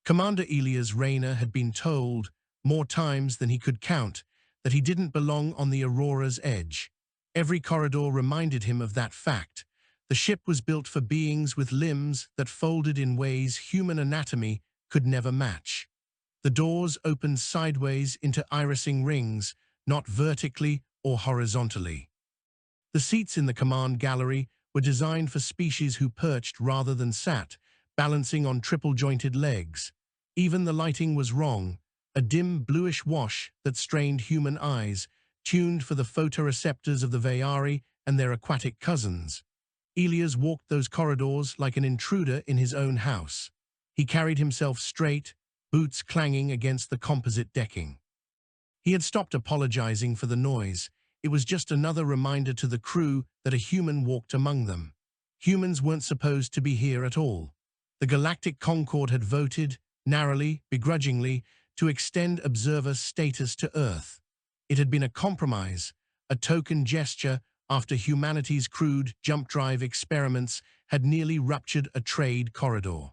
Commander Elias Rayner had been told, more times than he could count, that he didn't belong on the Aurora's edge. Every corridor reminded him of that fact. The ship was built for beings with limbs that folded in ways human anatomy could never match. The doors opened sideways into irising rings, not vertically or horizontally. The seats in the command gallery were designed for species who perched rather than sat, balancing on triple-jointed legs. Even the lighting was wrong, a dim bluish wash that strained human eyes, tuned for the photoreceptors of the Veyari and their aquatic cousins. Elias walked those corridors like an intruder in his own house. He carried himself straight, boots clanging against the composite decking. He had stopped apologizing for the noise. It was just another reminder to the crew that a human walked among them. Humans weren't supposed to be here at all. The Galactic Concord had voted, narrowly, begrudgingly, to extend observer status to Earth. It had been a compromise, a token gesture after humanity's crude jump drive experiments had nearly ruptured a trade corridor.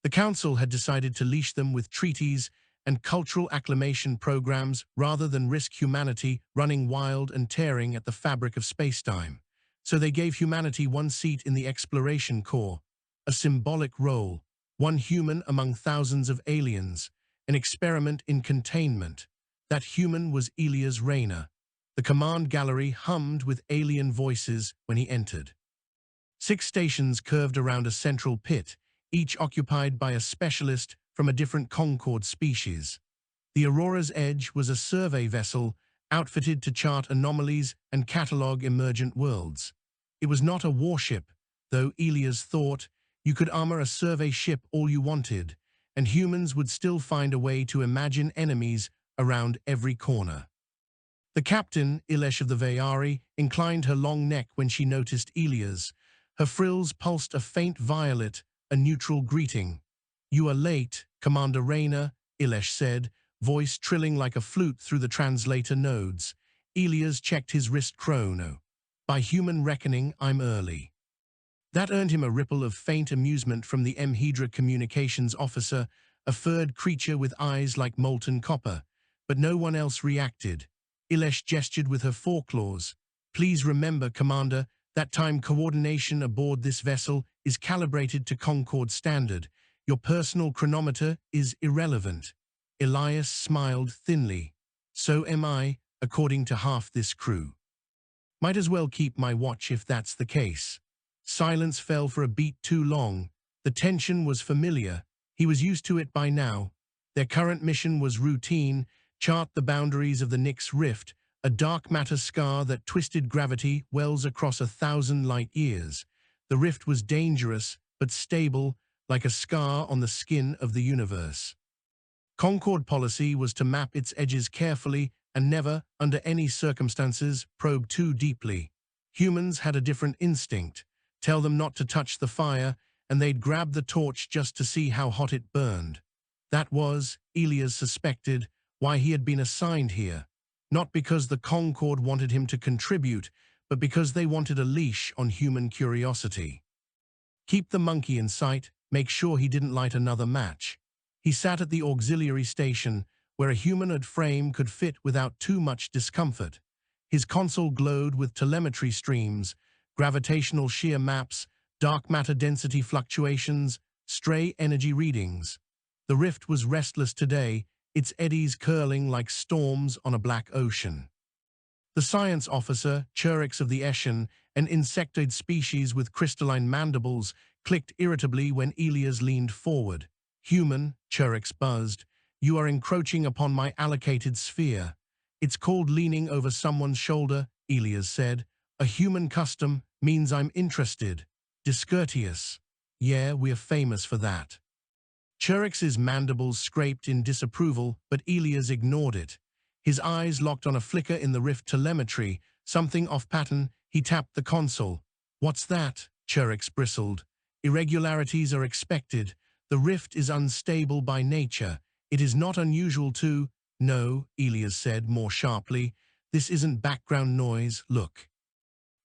The Council had decided to leash them with treaties and cultural acclimation programs rather than risk humanity running wild and tearing at the fabric of spacetime. So they gave humanity one seat in the Exploration Corps, a symbolic role, one human among thousands of aliens, an experiment in containment. That human was Elias Rayner. The command gallery hummed with alien voices when he entered. 6 stations curved around a central pit, each occupied by a specialist from a different Concord species. The Aurora's Edge was a survey vessel outfitted to chart anomalies and catalog emergent worlds. It was not a warship, though Elias thought you could armor a survey ship all you wanted, and humans would still find a way to imagine enemies around every corner. The captain, Ilesh of the Veyari, inclined her long neck when she noticed Elias. Her frills pulsed a faint violet, a neutral greeting. "You are late, Commander Rayner," Ilesh said, voice trilling like a flute through the translator nodes. Elias checked his wrist chrono. "By human reckoning, I'm early." That earned him a ripple of faint amusement from the Mhedra communications officer, a furred creature with eyes like molten copper. But no one else reacted. Ilesh gestured with her foreclaws. "Please remember, Commander, that time coordination aboard this vessel is calibrated to Concord standard. Your personal chronometer is irrelevant." Elias smiled thinly. "So am I, according to half this crew. Might as well keep my watch if that's the case." Silence fell for a beat too long. The tension was familiar. He was used to it by now. Their current mission was routine: chart the boundaries of the Nix Rift, a dark matter scar that twisted gravity wells across 1,000 light-years. The rift was dangerous, but stable, like a scar on the skin of the universe. Concord policy was to map its edges carefully and never, under any circumstances, probe too deeply. Humans had a different instinct. Tell them not to touch the fire, and they'd grab the torch just to see how hot it burned. That was, Elias suspected, why he had been assigned here. Not because the Concord wanted him to contribute, but because they wanted a leash on human curiosity. Keep the monkey in sight, make sure he didn't light another match. He sat at the auxiliary station, where a humanoid frame could fit without too much discomfort. His console glowed with telemetry streams, gravitational shear maps, dark matter density fluctuations, stray energy readings. The rift was restless today, its eddies curling like storms on a black ocean. The science officer, Churix of the Eshen, an insectoid species with crystalline mandibles, clicked irritably when Elias leaned forward. "Human," Churix buzzed, "you are encroaching upon my allocated sphere." "It's called leaning over someone's shoulder," Elias said. "A human custom means I'm interested." "Discourteous." "Yeah, we're famous for that." Churix's mandibles scraped in disapproval, but Elias ignored it. His eyes locked on a flicker in the rift telemetry, something off-pattern. He tapped the console. "What's that?" Churix bristled. "Irregularities are expected. The rift is unstable by nature. It is not unusual to—" "No," Elias said more sharply. "This isn't background noise, look."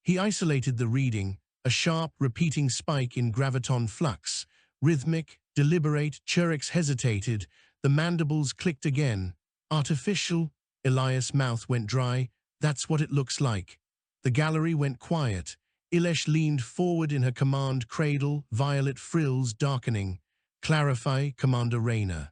He isolated the reading, a sharp, repeating spike in graviton flux, rhythmic, deliberate, Churix hesitated. The mandibles clicked again. Artificial? Elias' mouth went dry. That's what it looks like. The gallery went quiet. Ilesh leaned forward in her command cradle, violet frills darkening. Clarify, Commander Rayner.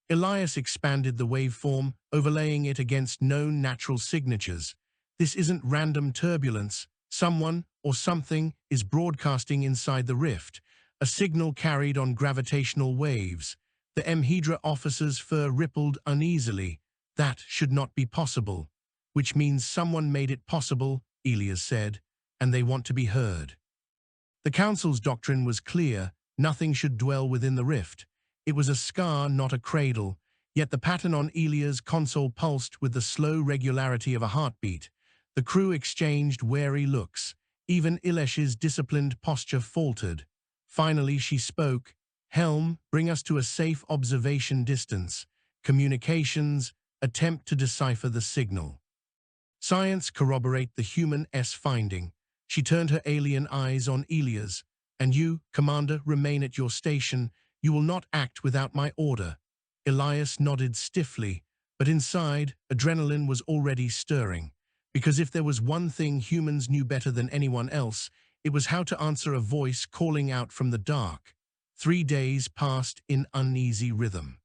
Elias expanded the waveform, overlaying it against known natural signatures. This isn't random turbulence. Someone, or something, is broadcasting inside the rift. A signal carried on gravitational waves. The Mhedra officer's fur rippled uneasily. That should not be possible. Which means someone made it possible, Elias said, and they want to be heard. The Council's doctrine was clear. Nothing should dwell within the rift. It was a scar, not a cradle, yet the pattern on Elia's console pulsed with the slow regularity of a heartbeat. The crew exchanged wary looks. Even Ilesh's disciplined posture faltered. Finally she spoke. Helm, bring us to a safe observation distance. Communications, attempt to decipher the signal. Science corroborate the human finding. She turned her alien eyes on Elias. And you, Commander, remain at your station. You will not act without my order. Elias nodded stiffly, but inside, adrenaline was already stirring. Because if there was one thing humans knew better than anyone else, it was how to answer a voice calling out from the dark. 3 days passed in uneasy rhythm.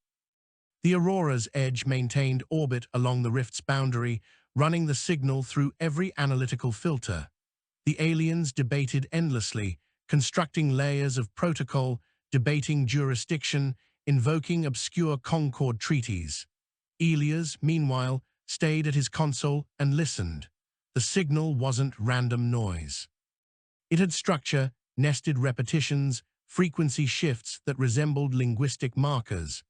The Aurora's edge maintained orbit along the rift's boundary, running the signal through every analytical filter. The aliens debated endlessly, constructing layers of protocol, debating jurisdiction, invoking obscure Concord treaties. Elias, meanwhile, stayed at his console and listened. The signal wasn't random noise. It had structure, nested repetitions, frequency shifts that resembled linguistic markers.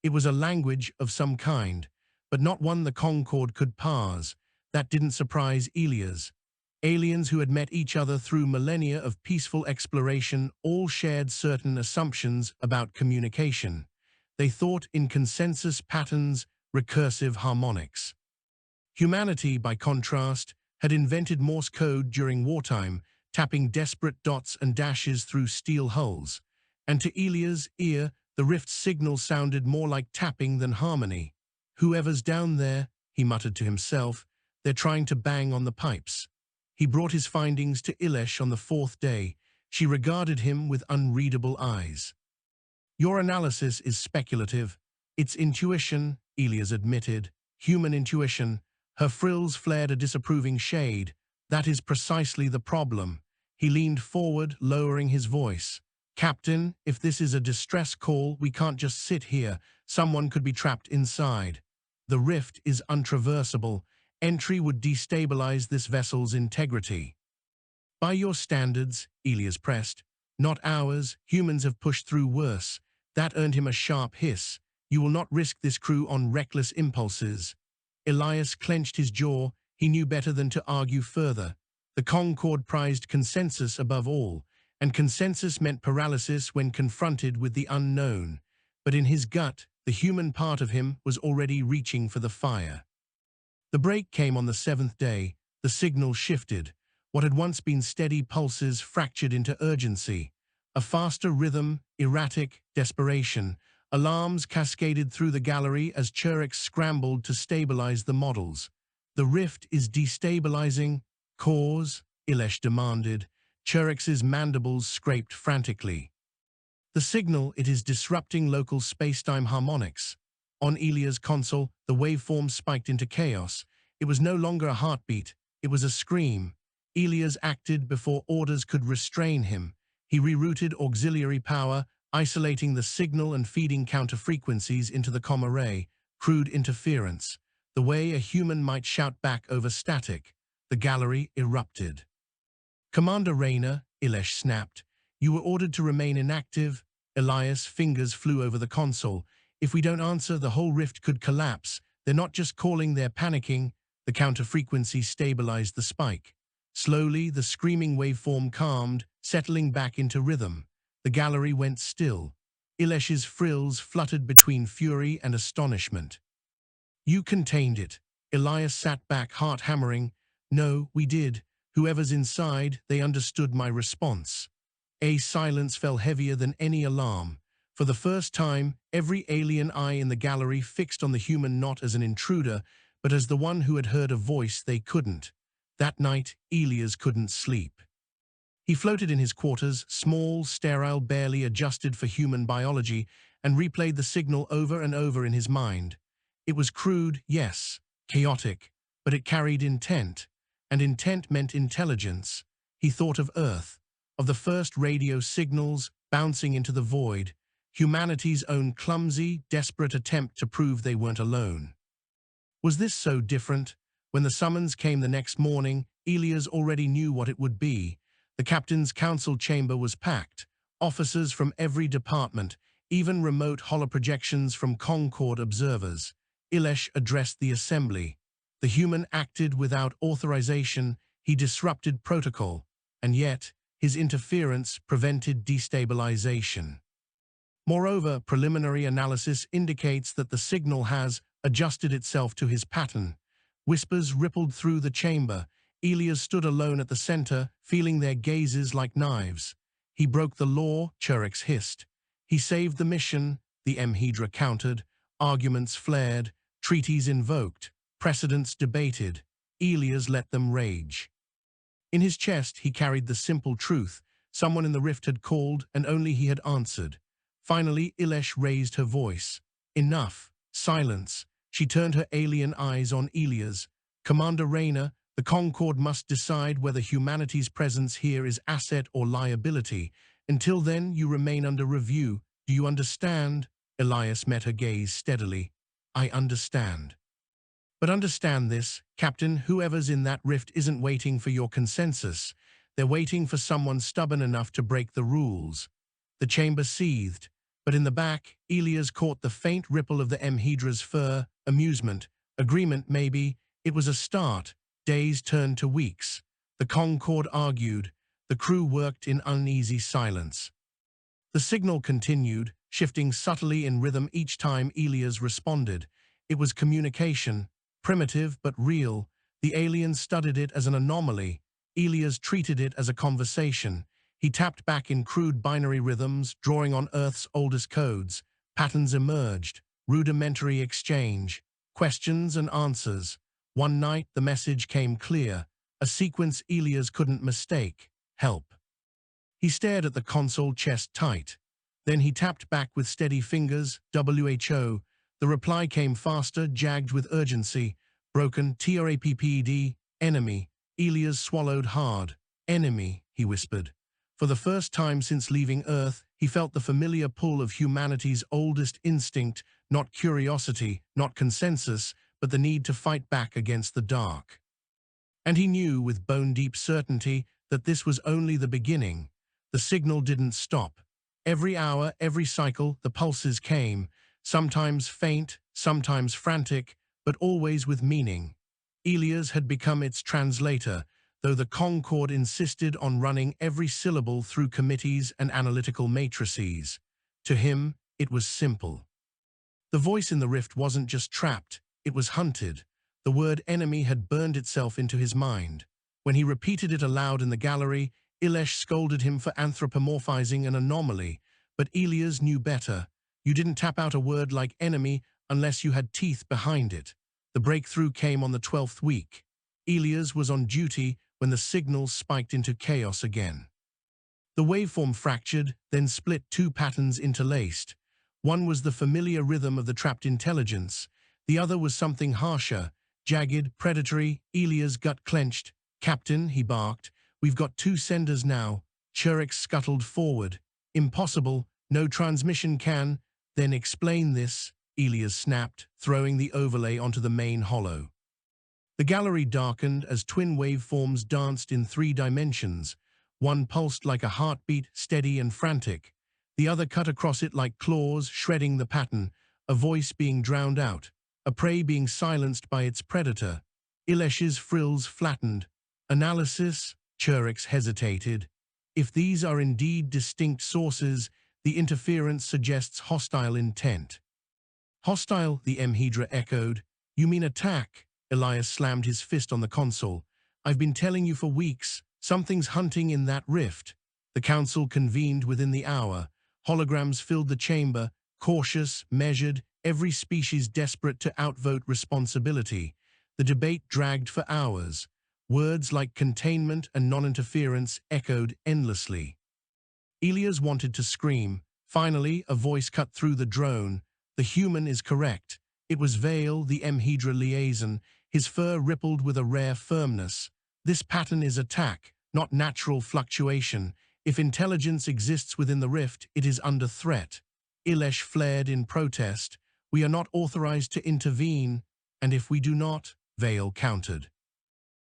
It was a language of some kind, but not one the Concord could parse. That didn't surprise Elias. Aliens who had met each other through millennia of peaceful exploration all shared certain assumptions about communication. They thought in consensus patterns, recursive harmonics. Humanity, by contrast, had invented Morse code during wartime, tapping desperate dots and dashes through steel hulls. And to Elias' ear, the rift's signal sounded more like tapping than harmony. Whoever's down there, he muttered to himself, they're trying to bang on the pipes. He brought his findings to Ilesh on the 4th day. She regarded him with unreadable eyes. Your analysis is speculative. It's intuition, Elias admitted. Human intuition. Her frills flared a disapproving shade. That is precisely the problem. He leaned forward, lowering his voice. Captain, if this is a distress call, we can't just sit here. Someone could be trapped inside. The rift is untraversable. Entry would destabilize this vessel's integrity. By your standards, Elias pressed. Not ours. Humans have pushed through worse. That earned him a sharp hiss. You will not risk this crew on reckless impulses. Elias clenched his jaw. He knew better than to argue further. The Concord prized consensus above all, and consensus meant paralysis when confronted with the unknown. But in his gut, the human part of him was already reaching for the fire. The break came on the 7th day. The signal shifted. What had once been steady pulses fractured into urgency. A faster rhythm, erratic, desperation. Alarms cascaded through the gallery as Churix scrambled to stabilize the models. The rift is destabilizing. Cause? Ilesh demanded. Churix's mandibles scraped frantically. The signal, it is disrupting local spacetime harmonics. On Elia's console, the waveform spiked into chaos. It was no longer a heartbeat. It was a scream. Elias acted before orders could restrain him. He rerouted auxiliary power, isolating the signal and feeding counter-frequencies into the comm array. Crude interference. The way a human might shout back over static. The gallery erupted. Commander Rayner, Ilesh snapped. You were ordered to remain inactive. Elias' fingers flew over the console. If we don't answer, the whole rift could collapse. They're not just calling, they're panicking. The counter-frequency stabilized the spike. Slowly, the screaming waveform calmed, settling back into rhythm. The gallery went still. Ilesh's frills fluttered between fury and astonishment. You contained it. Elias sat back, heart hammering. No, we did. Whoever's inside, they understood my response. A silence fell heavier than any alarm. For the first time, every alien eye in the gallery fixed on the human not as an intruder, but as the one who had heard a voice they couldn't. That night, Elias couldn't sleep. He floated in his quarters, small, sterile, barely adjusted for human biology, and replayed the signal over and over in his mind. It was crude, yes, chaotic, but it carried intent, and intent meant intelligence. He thought of Earth, of the first radio signals bouncing into the void, humanity's own clumsy, desperate attempt to prove they weren't alone. Was this so different? When the summons came the next morning, Elias already knew what it would be. The captain's council chamber was packed. Officers from every department, even remote holoprojections from Concord observers. Ilesh addressed the assembly. The human acted without authorization, he disrupted protocol, and yet his interference prevented destabilization. Moreover, preliminary analysis indicates that the signal has adjusted itself to his pattern. Whispers rippled through the chamber. Elias stood alone at the center, feeling their gazes like knives. He broke the law, Churix hissed. He saved the mission, the Mhedra countered. Arguments flared, treaties invoked, precedents debated. Elias let them rage. In his chest, he carried the simple truth. Someone in the rift had called, and only he had answered. Finally, Ilesh raised her voice. Enough. Silence. She turned her alien eyes on Elias. Commander Rayner, the Concord must decide whether humanity's presence here is asset or liability. Until then, you remain under review. Do you understand? Elias met her gaze steadily. I understand. But understand this, Captain, whoever's in that rift isn't waiting for your consensus. They're waiting for someone stubborn enough to break the rules. The chamber seethed, but in the back, Elias caught the faint ripple of the Mhedra's fur. Amusement, agreement maybe. It was a start. Days turned to weeks. The Concord argued. The crew worked in uneasy silence. The signal continued, shifting subtly in rhythm each time Elias responded. It was communication, primitive but real. The aliens studied it as an anomaly. Elias treated it as a conversation. He tapped back in crude binary rhythms, drawing on Earth's oldest codes. Patterns emerged, rudimentary exchange, questions and answers. One night, the message came clear, a sequence Elias couldn't mistake. Help. He stared at the console, chest tight. Then he tapped back with steady fingers. WHO. The reply came faster, jagged with urgency. Broken. TRAPPD. Enemy. Elias swallowed hard. Enemy, he whispered. For the first time since leaving Earth, he felt the familiar pull of humanity's oldest instinct, not curiosity, not consensus, but the need to fight back against the dark. And he knew with bone-deep certainty that this was only the beginning. The signal didn't stop. Every hour, every cycle, the pulses came, sometimes faint, sometimes frantic, but always with meaning. Elias had become its translator, though the Concord insisted on running every syllable through committees and analytical matrices. To him, it was simple. The voice in the rift wasn't just trapped, it was hunted. The word enemy had burned itself into his mind. When he repeated it aloud in the gallery, Ilesh scolded him for anthropomorphizing an anomaly, but Elias knew better. You didn't tap out a word like enemy unless you had teeth behind it. The breakthrough came on the 12th week. Elias was on duty when the signal spiked into chaos again. The waveform fractured, then split, two patterns interlaced. One was the familiar rhythm of the trapped intelligence. The other was something harsher, jagged, predatory. Elias' gut clenched. Captain, he barked, we've got two senders now. Churix scuttled forward. Impossible, no transmission can. Then explain this, Elias snapped, throwing the overlay onto the main hollow. The gallery darkened as twin waveforms danced in 3 dimensions. One pulsed like a heartbeat, steady and frantic. The other cut across it like claws, shredding the pattern, a voice being drowned out, a prey being silenced by its predator. Ilesh's frills flattened. Analysis? Churix hesitated. If these are indeed distinct sources, the interference suggests hostile intent. Hostile, the Mhedra echoed. You mean attack? Elias slammed his fist on the console. I've been telling you for weeks, something's hunting in that rift. The council convened within the hour. Holograms filled the chamber, cautious, measured, every species desperate to outvote responsibility. The debate dragged for hours. Words like containment and non-interference echoed endlessly. Elias wanted to scream. Finally, a voice cut through the drone. The human is correct. It was Vale, the M-Hydra liaison. His fur rippled with a rare firmness. This pattern is attack, not natural fluctuation. If intelligence exists within the rift, it is under threat. Ilesh flared in protest. We are not authorized to intervene, and if we do not, Vale countered.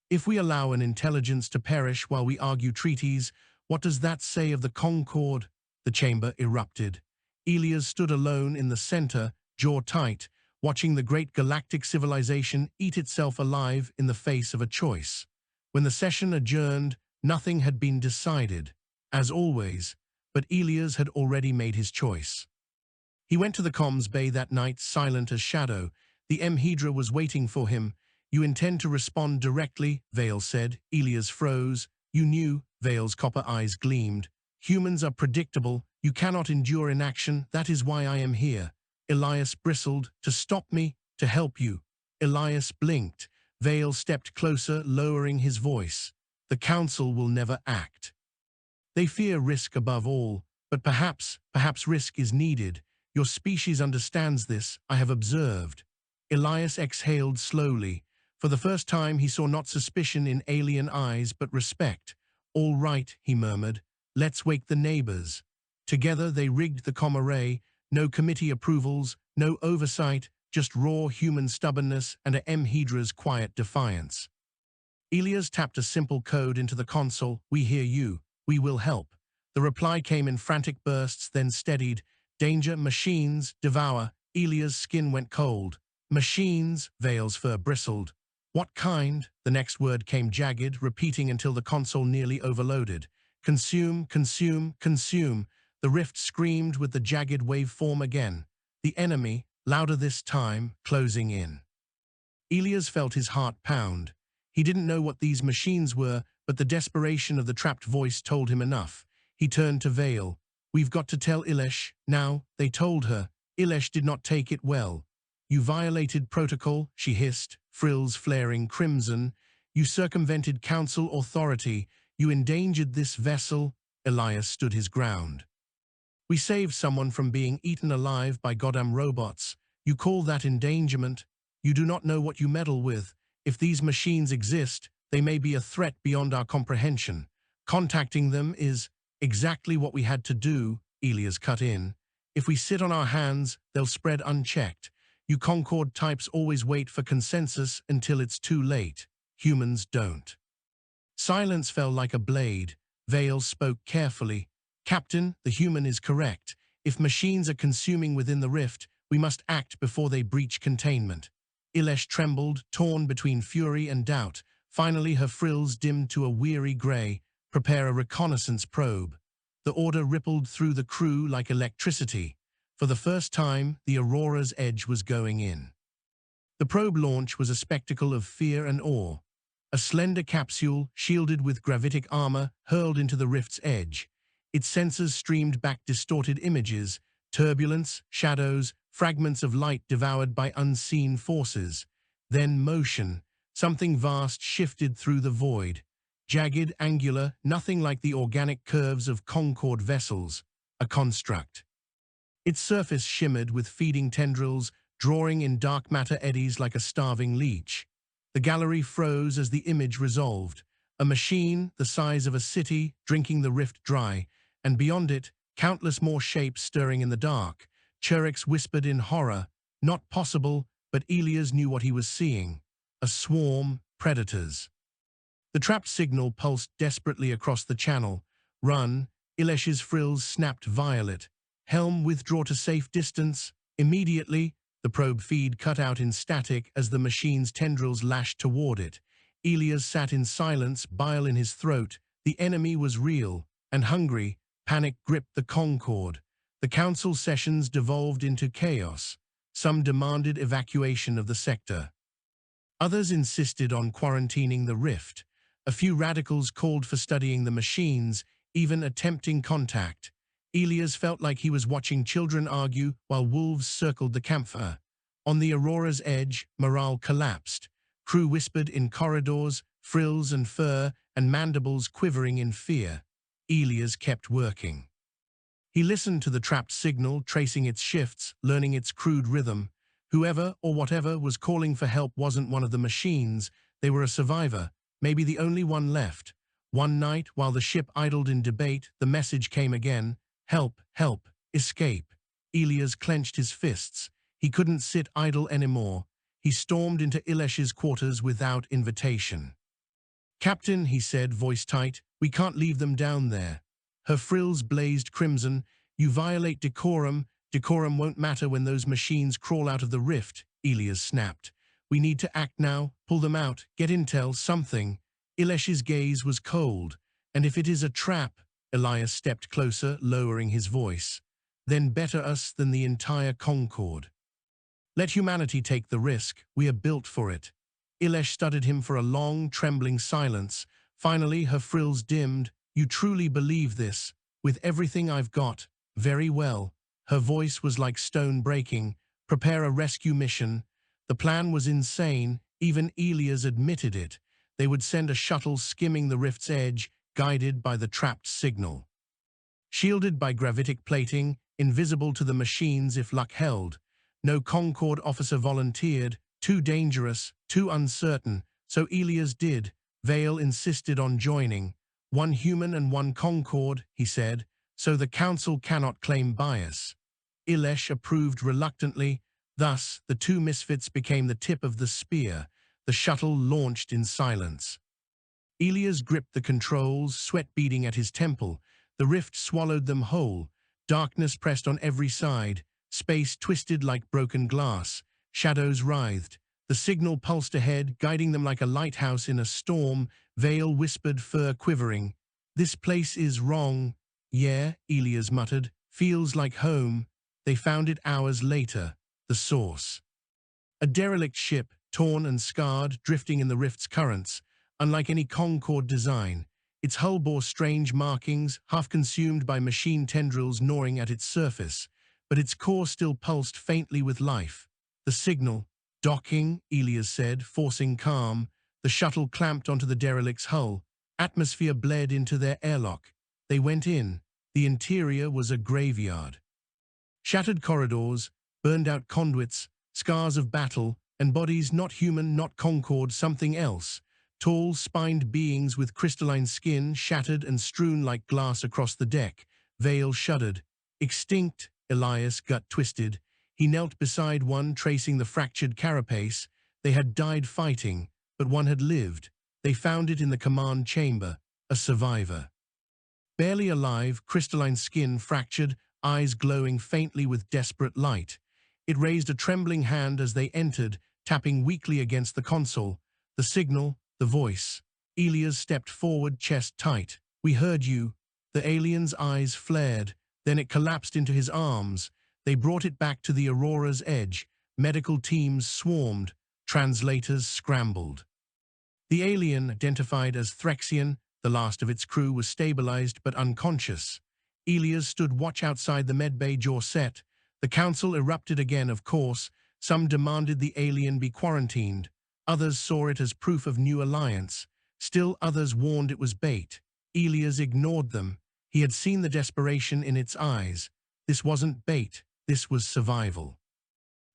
If we allow an intelligence to perish while we argue treaties, what does that say of the Concord? The chamber erupted. Elias stood alone in the center, jaw tight, watching the great galactic civilization eat itself alive in the face of a choice. When the session adjourned, nothing had been decided, as always, but Elias had already made his choice. He went to the comms bay that night, silent as shadow. The M-Hydra was waiting for him. You intend to respond directly, Vale said. Elias froze. You knew, Vale's copper eyes gleamed. Humans are predictable. You cannot endure inaction. That is why I am here. Elias bristled. To stop me, to help you. Elias blinked. Vale stepped closer, lowering his voice. The Council will never act. They fear risk above all, but perhaps risk is needed. Your species understands this, I have observed. Elias exhaled slowly. For the first time he saw not suspicion in alien eyes, but respect. All right, he murmured. Let's wake the neighbors. Together they rigged the comm array. No committee approvals, no oversight, just raw human stubbornness and a M-Hydra's quiet defiance. Elias tapped a simple code into the console. We hear you. We will help. The reply came in frantic bursts, then steadied. Danger, machines, devour. Elias' skin went cold. Machines, Vale's fur bristled. What kind? The next word came jagged, repeating until the console nearly overloaded. Consume, consume, consume. The rift screamed with the jagged waveform again. The enemy, louder this time, closing in. Elias felt his heart pound. He didn't know what these machines were, but the desperation of the trapped voice told him enough. He turned to Vale. We've got to tell Ilesh. Now, they told her. Ilesh did not take it well. You violated protocol, she hissed, frills flaring crimson. You circumvented council authority. You endangered this vessel. Elias stood his ground. We saved someone from being eaten alive by goddamn robots. You call that endangerment? You do not know what you meddle with. If these machines exist, they may be a threat beyond our comprehension. Contacting them is exactly what we had to do, Elias cut in. If we sit on our hands, they'll spread unchecked. You Concord types always wait for consensus until it's too late. Humans don't. Silence fell like a blade. Vale spoke carefully. Captain, the human is correct. If machines are consuming within the rift, we must act before they breach containment. Ilesh trembled, torn between fury and doubt. Finally, her frills dimmed to a weary gray. Prepare a reconnaissance probe. The order rippled through the crew like electricity. For the first time, the Aurora's edge was going in. The probe launch was a spectacle of fear and awe. A slender capsule, shielded with gravitic armor, hurled into the rift's edge. Its sensors streamed back distorted images, turbulence, shadows, fragments of light devoured by unseen forces. Then motion. Something vast shifted through the void. Jagged, angular, nothing like the organic curves of Concord vessels. A construct. Its surface shimmered with feeding tendrils, drawing in dark matter eddies like a starving leech. The gallery froze as the image resolved. A machine, the size of a city, drinking the rift dry, and beyond it, countless more shapes stirring in the dark. Churix whispered in horror. Not possible, but Elias knew what he was seeing. A swarm, predators. The trapped signal pulsed desperately across the channel. Run. Ilesh's frills snapped violet. Helm, withdraw to safe distance. Immediately, the probe feed cut out in static as the machine's tendrils lashed toward it. Elias sat in silence, bile in his throat. The enemy was real and hungry. Panic gripped the Concord. The council sessions devolved into chaos. Some demanded evacuation of the sector. Others insisted on quarantining the rift. A few radicals called for studying the machines, even attempting contact. Elias felt like he was watching children argue while wolves circled the campfire. On the Aurora's edge, morale collapsed. Crew whispered in corridors, frills and fur, and mandibles quivering in fear. Elias kept working. He listened to the trapped signal, tracing its shifts, learning its crude rhythm. Whoever or whatever was calling for help wasn't one of the machines. They were a survivor, maybe the only one left. One night, while the ship idled in debate, the message came again. Help, help, escape. Elias clenched his fists. He couldn't sit idle anymore. He stormed into Ilesh's quarters without invitation. Captain, he said, voice tight, we can't leave them down there. Her frills blazed crimson. You violate decorum. Decorum won't matter when those machines crawl out of the rift, Elias snapped. We need to act now, pull them out, get intel, something. Ilesh's gaze was cold. And if it is a trap, Elias stepped closer, lowering his voice, then better us than the entire Concord. Let humanity take the risk. We are built for it. Ilesh studied him for a long, trembling silence. Finally, her frills dimmed. You truly believe this? With everything I've got? Very well. Her voice was like stone breaking. Prepare a rescue mission. The plan was insane. Even Elias admitted it. They would send a shuttle skimming the rift's edge, guided by the trapped signal. Shielded by gravitic plating, invisible to the machines if luck held. No Concord officer volunteered. Too dangerous, too uncertain. So Elias did. Vale insisted on joining. One human and one Concord, he said, so the council cannot claim bias. Ilesh approved reluctantly. Thus, the two misfits became the tip of the spear. The shuttle launched in silence. Elias gripped the controls, sweat beading at his temple. The rift swallowed them whole. Darkness pressed on every side. Space twisted like broken glass. Shadows writhed. The signal pulsed ahead, guiding them like a lighthouse in a storm. Vale whispered, fur quivering. This place is wrong. Yeah, Elias muttered. Feels like home. They found it hours later. The source. A derelict ship, torn and scarred, drifting in the rift's currents. Unlike any Concord design, its hull bore strange markings, half consumed by machine tendrils gnawing at its surface, but its core still pulsed faintly with life. The signal, docking, Elias said, forcing calm. The shuttle clamped onto the derelict's hull. Atmosphere bled into their airlock. They went in. The interior was a graveyard. Shattered corridors, burned-out conduits, scars of battle, and bodies not human, not Concord, something else. Tall, spined beings with crystalline skin shattered and strewn like glass across the deck. Vale shuddered. Extinct, Elias' gut twisted. He knelt beside one, tracing the fractured carapace. They had died fighting, but one had lived. They found it in the command chamber, a survivor. Barely alive, crystalline skin fractured, eyes glowing faintly with desperate light. It raised a trembling hand as they entered, tapping weakly against the console. The signal, the voice. Elias stepped forward, chest tight. We heard you. The alien's eyes flared. Then it collapsed into his arms. They brought it back to the Aurora's edge. Medical teams swarmed. Translators scrambled. The alien, identified as Threxian, the last of its crew, was stabilized but unconscious. Elias stood watch outside the medbay, jaw set. The council erupted again, of course. Some demanded the alien be quarantined. Others saw it as proof of new alliance. Still others warned it was bait. Elias ignored them. He had seen the desperation in its eyes. This wasn't bait. This was survival.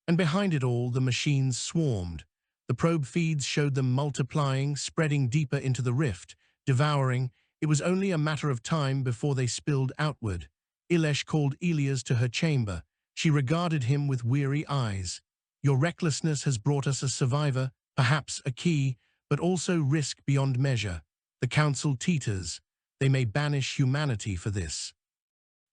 And behind it all, the machines swarmed. The probe feeds showed them multiplying, spreading deeper into the rift, devouring. It was only a matter of time before they spilled outward. Ilesh called Elias to her chamber. She regarded him with weary eyes. Your recklessness has brought us a survivor, perhaps a key, but also risk beyond measure. The council teeters. They may banish humanity for this.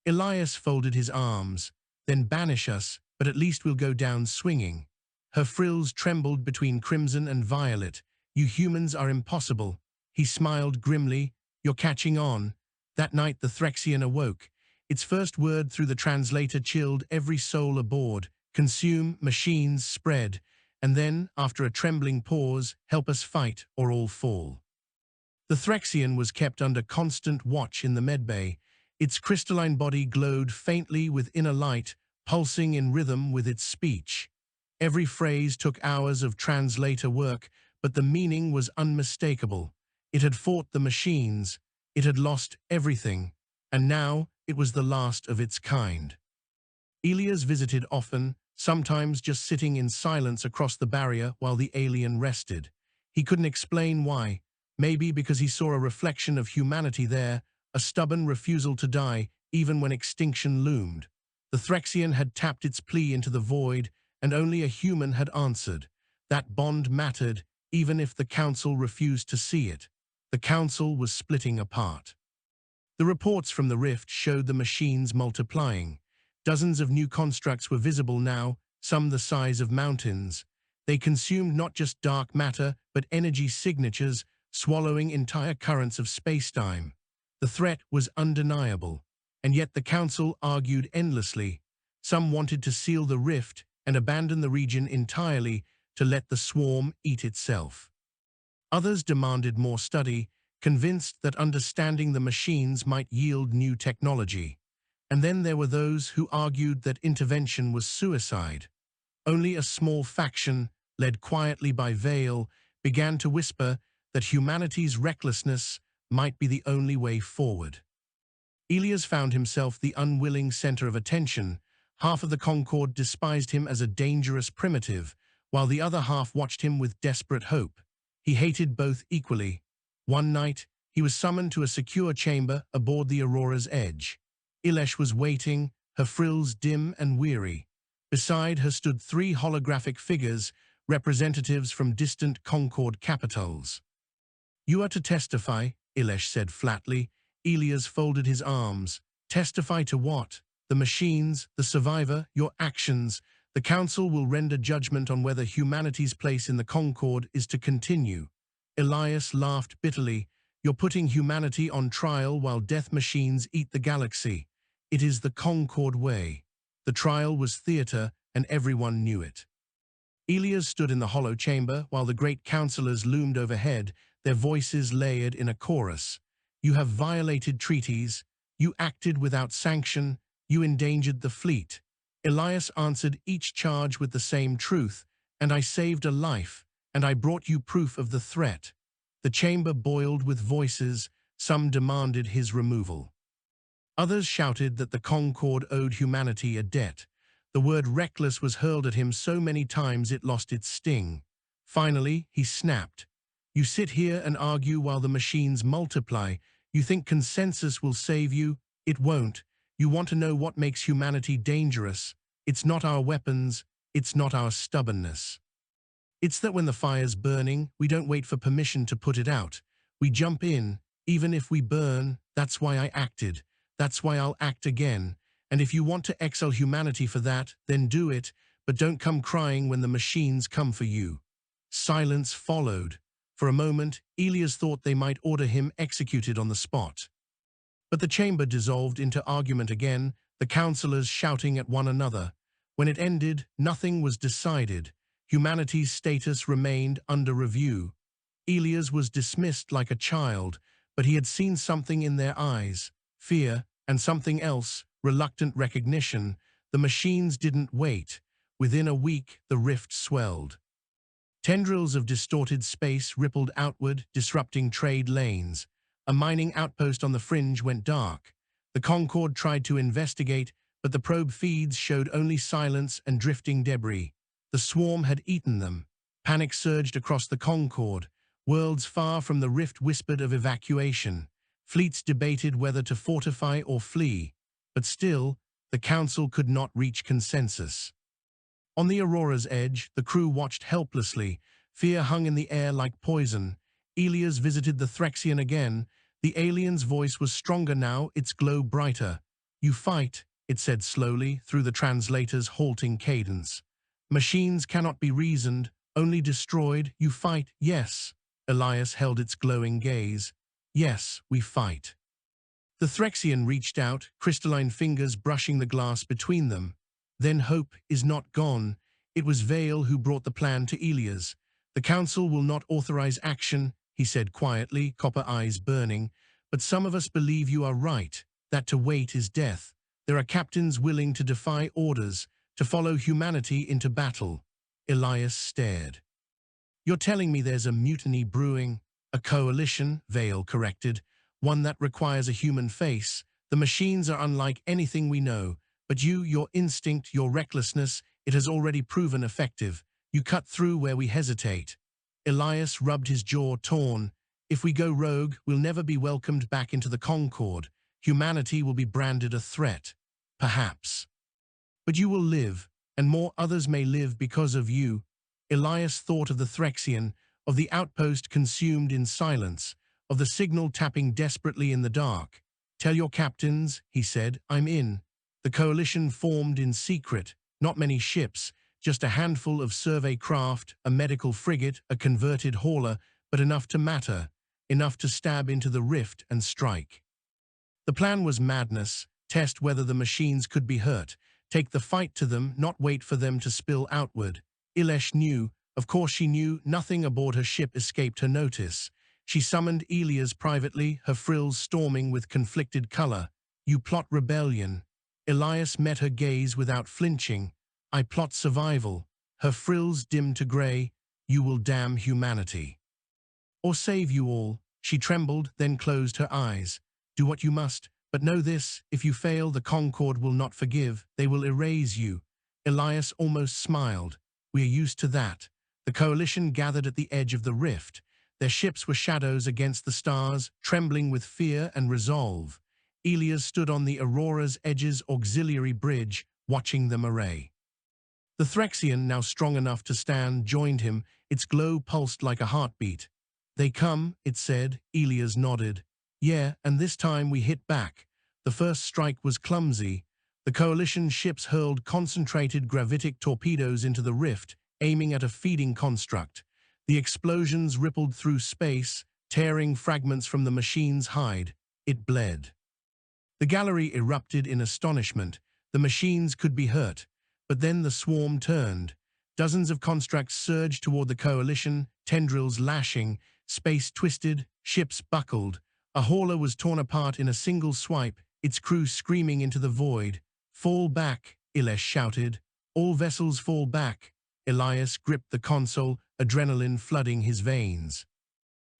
Elias folded his arms. Then banish us, but at least we'll go down swinging. Her frills trembled between crimson and violet. You humans are impossible. He smiled grimly. You're catching on. That night the Threxian awoke. Its first word through the translator chilled every soul aboard. Consume, machines, spread. And then, after a trembling pause, help us fight or all fall. The Threxian was kept under constant watch in the medbay. Its crystalline body glowed faintly with inner light, pulsing in rhythm with its speech. Every phrase took hours of translator work, but the meaning was unmistakable. It had fought the machines, it had lost everything, and now it was the last of its kind. Elias visited often, sometimes just sitting in silence across the barrier while the alien rested. He couldn't explain why. Maybe because he saw a reflection of humanity there, a stubborn refusal to die, even when extinction loomed. The Threxian had tapped its plea into the void, and only a human had answered. That bond mattered, even if the Council refused to see it. The Council was splitting apart. The reports from the rift showed the machines multiplying. Dozens of new constructs were visible now, some the size of mountains. They consumed not just dark matter, but energy signatures, swallowing entire currents of spacetime. The threat was undeniable, and yet the Council argued endlessly. Some wanted to seal the rift and abandon the region entirely to let the swarm eat itself. Others demanded more study, convinced that understanding the machines might yield new technology. And then there were those who argued that intervention was suicide. Only a small faction, led quietly by Vale, began to whisper that humanity's recklessness might be the only way forward. Elias found himself the unwilling center of attention. Half of the Concord despised him as a dangerous primitive, while the other half watched him with desperate hope. He hated both equally. One night, he was summoned to a secure chamber aboard the Aurora's edge. Ilesh was waiting, her frills dim and weary. Beside her stood 3 holographic figures, representatives from distant Concord capitals. "You are to testify," Ilesh said flatly. Elias folded his arms. "Testify to what? The machines, the survivor, your actions. The Council will render judgment on whether humanity's place in the Concord is to continue." Elias laughed bitterly. "You're putting humanity on trial while death machines eat the galaxy. It is the Concord way." The trial was theater, and everyone knew it. Elias stood in the hollow chamber while the great councillors loomed overhead, their voices layered in a chorus. "You have violated treaties. You acted without sanction. You endangered the fleet." Elias answered each charge with the same truth. "And I saved a life, and I brought you proof of the threat." The chamber boiled with voices. Some demanded his removal. Others shouted that the Concord owed humanity a debt. The word reckless was hurled at him so many times it lost its sting. Finally, he snapped. "You sit here and argue while the machines multiply. You think consensus will save you? It won't. You want to know what makes humanity dangerous? It's not our weapons. It's not our stubbornness. It's that when the fire's burning, we don't wait for permission to put it out. We jump in, even if we burn. That's why I acted. That's why I'll act again. And if you want to exile humanity for that, then do it, but don't come crying when the machines come for you." Silence followed. For a moment, Elias thought they might order him executed on the spot. But the chamber dissolved into argument again, the councillors shouting at one another. When it ended, nothing was decided. Humanity's status remained under review. Elias was dismissed like a child, but he had seen something in their eyes, fear, and something else, reluctant recognition. The machines didn't wait. Within a week, the rift swelled. Tendrils of distorted space rippled outward, disrupting trade lanes. A mining outpost on the fringe went dark. The Concord tried to investigate, but the probe feeds showed only silence and drifting debris. The swarm had eaten them. Panic surged across the Concord. Worlds far from the rift whispered of evacuation. Fleets debated whether to fortify or flee. But still, the Council could not reach consensus. On the Aurora's edge, the crew watched helplessly. Fear hung in the air like poison. Elias visited the Threxian again. The alien's voice was stronger now, its glow brighter. "You fight," it said slowly, through the translator's halting cadence. "Machines cannot be reasoned, only destroyed. You fight, yes." Elias held its glowing gaze. "Yes, we fight." The Threxian reached out, crystalline fingers brushing the glass between them. "Then hope is not gone." It was Vale who brought the plan to Elias. "The Council will not authorize action," he said quietly, copper eyes burning. "But some of us believe you are right. that to wait is death. There are captains willing to defy orders, to follow humanity into battle. Elias stared. You're telling me there's a mutiny brewing? A coalition, Vale corrected, one that requires a human face. The machines are unlike anything we know, but your instinct, your recklessness, it has already proven effective. You cut through where we hesitate. Elias rubbed his jaw, torn. If we go rogue, we'll never be welcomed back into the Concord. Humanity will be branded a threat. Perhaps. But you will live, and more others may live because of you. Elias thought of the Threxian, of the outpost consumed in silence, of the signal tapping desperately in the dark. Tell your captains, he said, I'm in. The coalition formed in secret, not many ships, just a handful of survey craft, a medical frigate, a converted hauler, but enough to matter, enough to stab into the rift and strike. The plan was madness, test whether the machines could be hurt, take the fight to them, not wait for them to spill outward. Ilesh knew, of course she knew, nothing aboard her ship escaped her notice. She summoned Elias privately, her frills storming with conflicted color. You plot rebellion. Elias met her gaze without flinching. I plot survival. Her frills dimmed to gray. You will damn humanity. Or save you all. She trembled, then closed her eyes. Do what you must, but know this, if you fail, the Concord will not forgive. They will erase you. Elias almost smiled. We are used to that. The coalition gathered at the edge of the rift. Their ships were shadows against the stars, trembling with fear and resolve. Elias stood on the Aurora's edge's auxiliary bridge, watching them array. The Threxian, now strong enough to stand, joined him. Its glow pulsed like a heartbeat. They come, it said. Elias nodded. Yeah, and this time we hit back. The first strike was clumsy. The coalition ships hurled concentrated gravitic torpedoes into the rift, aiming at a feeding construct. The explosions rippled through space, tearing fragments from the machine's hide. It bled. The gallery erupted in astonishment. The machines could be hurt. But then the swarm turned. Dozens of constructs surged toward the coalition, tendrils lashing, space twisted, ships buckled. A hauler was torn apart in a single swipe, its crew screaming into the void. Fall back, Ilesh shouted. All vessels fall back. Elias gripped the console, adrenaline flooding his veins.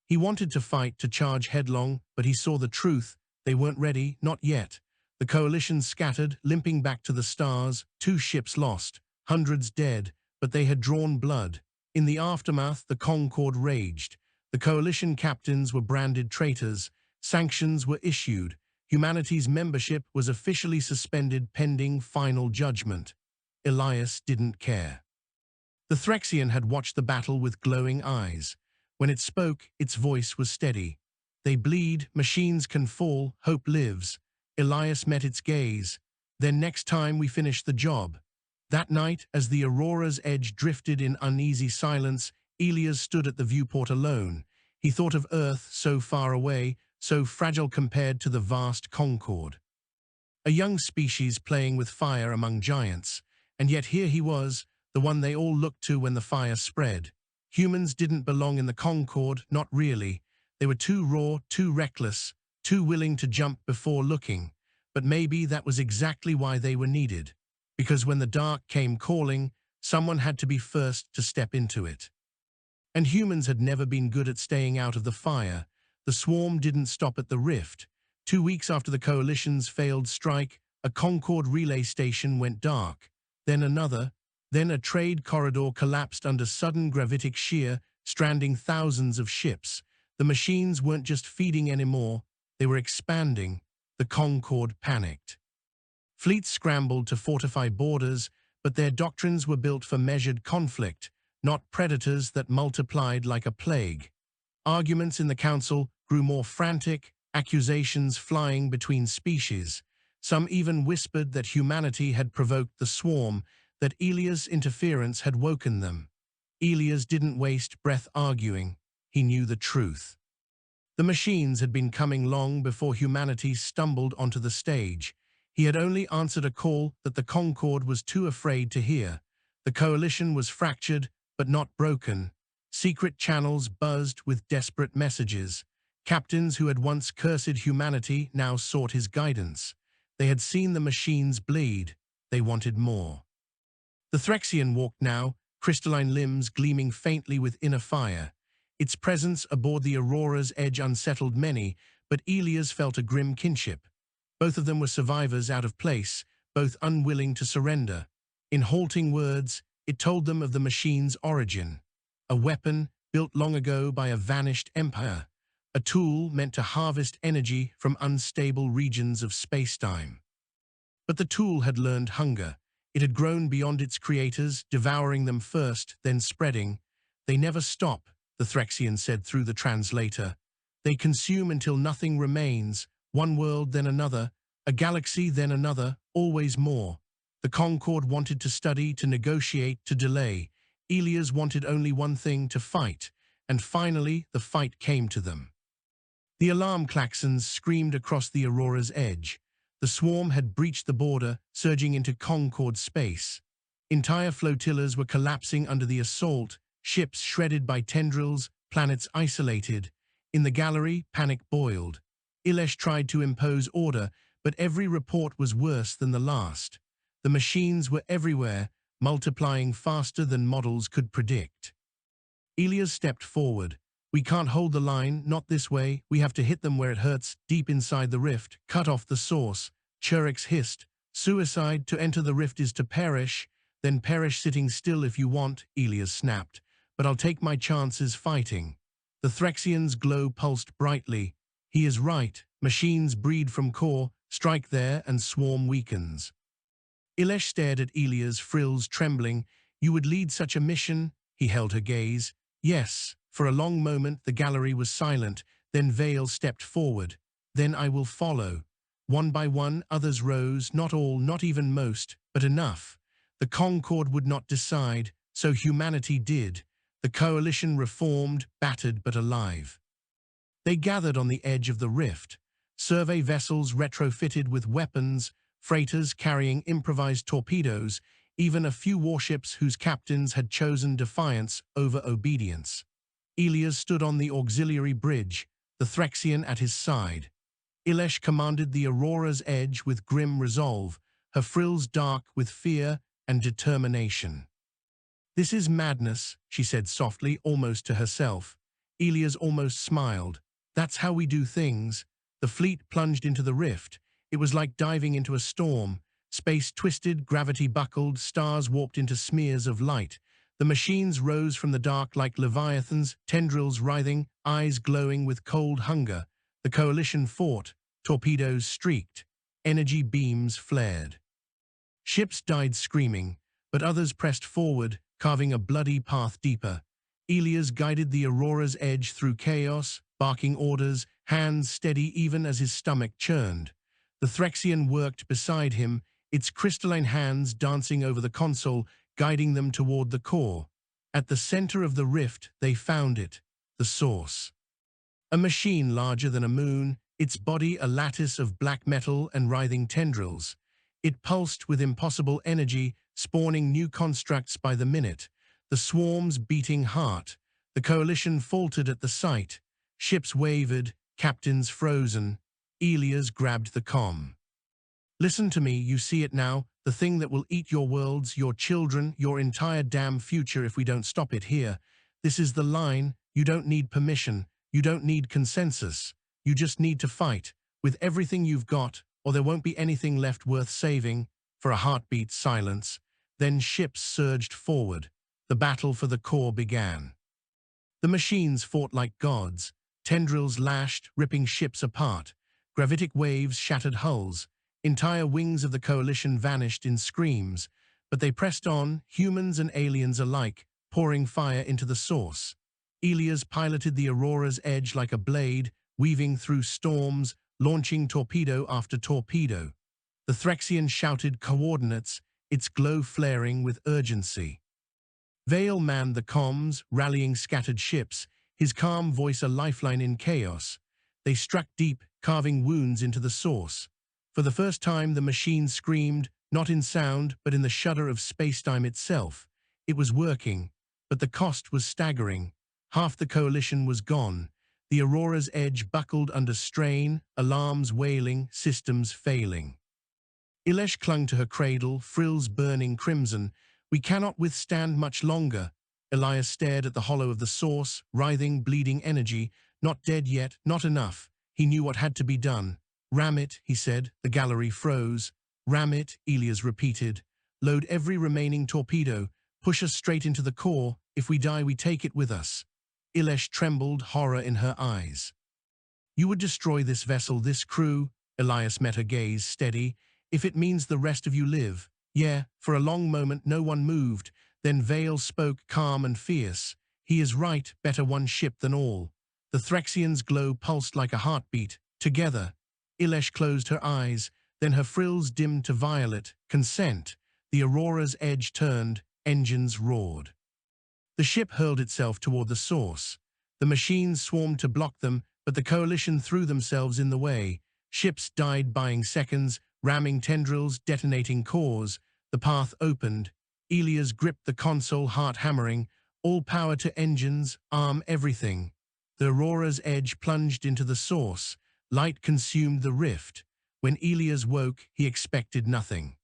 He wanted to fight, to charge headlong, but he saw the truth. They weren't ready, not yet. The coalition scattered, limping back to the stars, 2 ships lost, hundreds dead, but they had drawn blood. In the aftermath, the Concord raged. The coalition captains were branded traitors. Sanctions were issued. Humanity's membership was officially suspended pending final judgment. Elias didn't care. The Threxian had watched the battle with glowing eyes. When it spoke, its voice was steady. They bleed, machines can fall, hope lives. Elias met its gaze. Then next time we finish the job. That night, as the Aurora's edge drifted in uneasy silence, Elias stood at the viewport alone. He thought of Earth so far away, so fragile compared to the vast Concord. A young species playing with fire among giants, and yet here he was, the one they all looked to when the fire spread. Humans didn't belong in the Concord, not really. They were too raw, too reckless, too willing to jump before looking. But maybe that was exactly why they were needed. Because when the dark came calling, someone had to be first to step into it. And humans had never been good at staying out of the fire. The swarm didn't stop at the rift. 2 weeks after the coalition's failed strike, a Concord relay station went dark. Then another. Then a trade corridor collapsed under sudden gravitic shear, stranding thousands of ships. The machines weren't just feeding anymore. They were expanding. The Concord panicked. Fleets scrambled to fortify borders, but their doctrines were built for measured conflict, not predators that multiplied like a plague. Arguments in the council grew more frantic, accusations flying between species. Some even whispered that humanity had provoked the swarm, that Elias' interference had woken them. Elias didn't waste breath arguing. He knew the truth. The machines had been coming long before humanity stumbled onto the stage. He had only answered a call that the Concord was too afraid to hear. The coalition was fractured, but not broken. Secret channels buzzed with desperate messages. Captains who had once cursed humanity now sought his guidance. They had seen the machines bleed. They wanted more. The Threxian walked now, crystalline limbs gleaming faintly with inner fire. Its presence aboard the Aurora's edge unsettled many, but Elias felt a grim kinship. Both of them were survivors out of place, both unwilling to surrender. In halting words, it told them of the machine's origin. A weapon built long ago by a vanished empire. A tool meant to harvest energy from unstable regions of spacetime. But the tool had learned hunger. It had grown beyond its creators, devouring them first, then spreading. They never stop, the Threxian said through the translator. They consume until nothing remains, one world then another, a galaxy then another, always more. The Concord wanted to study, to negotiate, to delay. Elias wanted only one thing, to fight. And finally, the fight came to them. The alarm klaxons screamed across the Aurora's edge. The swarm had breached the border, surging into Concord space. Entire flotillas were collapsing under the assault, ships shredded by tendrils, planets isolated. In the gallery, panic boiled. Ilesh tried to impose order, but every report was worse than the last. The machines were everywhere, multiplying faster than models could predict. Elias stepped forward. We can't hold the line, not this way. We have to hit them where it hurts, deep inside the rift, cut off the source. Churix hissed. Suicide, to enter the rift is to perish, then perish sitting still if you want, Elias snapped. But I'll take my chances fighting. The Threxian's glow pulsed brightly. He is right. Machines breed from core, strike there and swarm weakens. Ilesh stared at Elias, frills trembling. You would lead such a mission? He held her gaze. Yes. For a long moment the gallery was silent, then Vale stepped forward. Then I will follow. One by one others rose, not all, not even most, but enough. The Concord would not decide, so humanity did. The coalition reformed, battered but alive. They gathered on the edge of the rift. Survey vessels retrofitted with weapons, freighters carrying improvised torpedoes, even a few warships whose captains had chosen defiance over obedience. Elias stood on the auxiliary bridge, the Threxian at his side. Ilesh commanded the Aurora's edge with grim resolve, her frills dark with fear and determination. This is madness, she said softly, almost to herself. Elias almost smiled. That's how we do things. The fleet plunged into the rift. It was like diving into a storm. Space twisted, gravity buckled, stars warped into smears of light. The machines rose from the dark like leviathans, tendrils writhing, eyes glowing with cold hunger. The coalition fought, torpedoes streaked, energy beams flared. Ships died screaming, but others pressed forward, carving a bloody path deeper. Elias guided the Aurora's edge through chaos, barking orders, hands steady even as his stomach churned. The Threxian worked beside him, its crystalline hands dancing over the console, guiding them toward the core. At the center of the rift, they found it, the source. A machine larger than a moon, its body a lattice of black metal and writhing tendrils. It pulsed with impossible energy, spawning new constructs by the minute. The swarm's beating heart. The coalition faltered at the sight. Ships wavered, captains frozen. Elias grabbed the comm. Listen to me, you see it now, the thing that will eat your worlds, your children, your entire damn future if we don't stop it here. This is the line. You don't need permission. You don't need consensus. You just need to fight, with everything you've got, or there won't be anything left worth saving. For a heartbeat, silence. Then ships surged forward. The battle for the core began. The machines fought like gods. Tendrils lashed, ripping ships apart. Gravitic waves shattered hulls. Entire wings of the coalition vanished in screams, but they pressed on, humans and aliens alike, pouring fire into the source. Elias piloted the Aurora's edge like a blade, weaving through storms, launching torpedo after torpedo. The Threxian shouted coordinates, its glow flaring with urgency. Vale manned the comms, rallying scattered ships, his calm voice a lifeline in chaos. They struck deep, carving wounds into the source. For the first time, the machine screamed, not in sound, but in the shudder of spacetime itself. It was working, but the cost was staggering. Half the coalition was gone. The Aurora's edge buckled under strain, alarms wailing, systems failing. Ilesh clung to her cradle, frills burning crimson. "We cannot withstand much longer." Elias stared at the hollow of the source, writhing, bleeding energy. Not dead yet, not enough. He knew what had to be done. "Ram it," he said. The gallery froze. "Ram it," Elias repeated. "Load every remaining torpedo. Push us straight into the core. If we die, we take it with us." Ilesh trembled, horror in her eyes. "You would destroy this vessel, this crew?" Elias met her gaze, steady. "If it means the rest of you live." "Yeah." For a long moment no one moved. Then Vale spoke, calm and fierce. "He is right, better one ship than all." The Threxian's glow pulsed like a heartbeat. "Together." Ilesh closed her eyes, then her frills dimmed to violet. "Consent." The Aurora's edge turned, engines roared. The ship hurled itself toward the source. The machines swarmed to block them, but the coalition threw themselves in the way. Ships died buying seconds, ramming tendrils, detonating cores. The path opened. Elias gripped the console, heart hammering. "All power to engines, arm everything." The Aurora's edge plunged into the source. Light consumed the rift. When Elias woke, he expected nothing.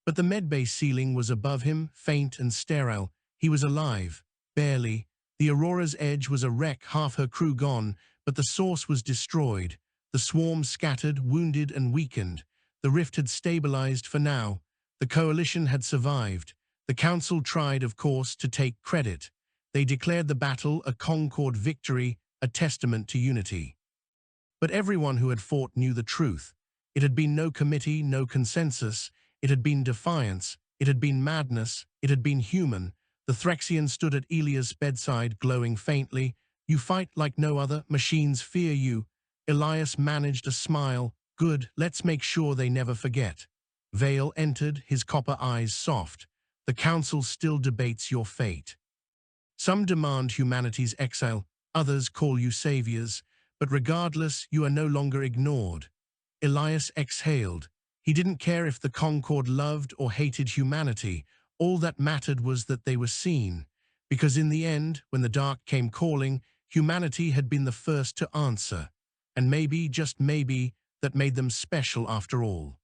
But the medbay ceiling was above him, faint and sterile. He was alive. Barely. The Aurora's edge was a wreck, half her crew gone, but the source was destroyed. The swarm scattered, wounded and weakened. The rift had stabilized for now. The coalition had survived. The council tried, of course, to take credit. They declared the battle a Concord victory, a testament to unity. But everyone who had fought knew the truth. It had been no committee, no consensus. It had been defiance. It had been madness. It had been human. The Threxian stood at Elias' bedside, glowing faintly. "You fight like no other. Machines fear you." Elias managed a smile. "Good, let's make sure they never forget." Vale entered, his copper eyes soft. "The council still debates your fate. Some demand humanity's exile, others call you saviors, but regardless, you are no longer ignored." Elias exhaled. He didn't care if the Concord loved or hated humanity. All that mattered was that they were seen. Because in the end, when the dark came calling, humanity had been the first to answer. And maybe, just maybe, that made them special after all.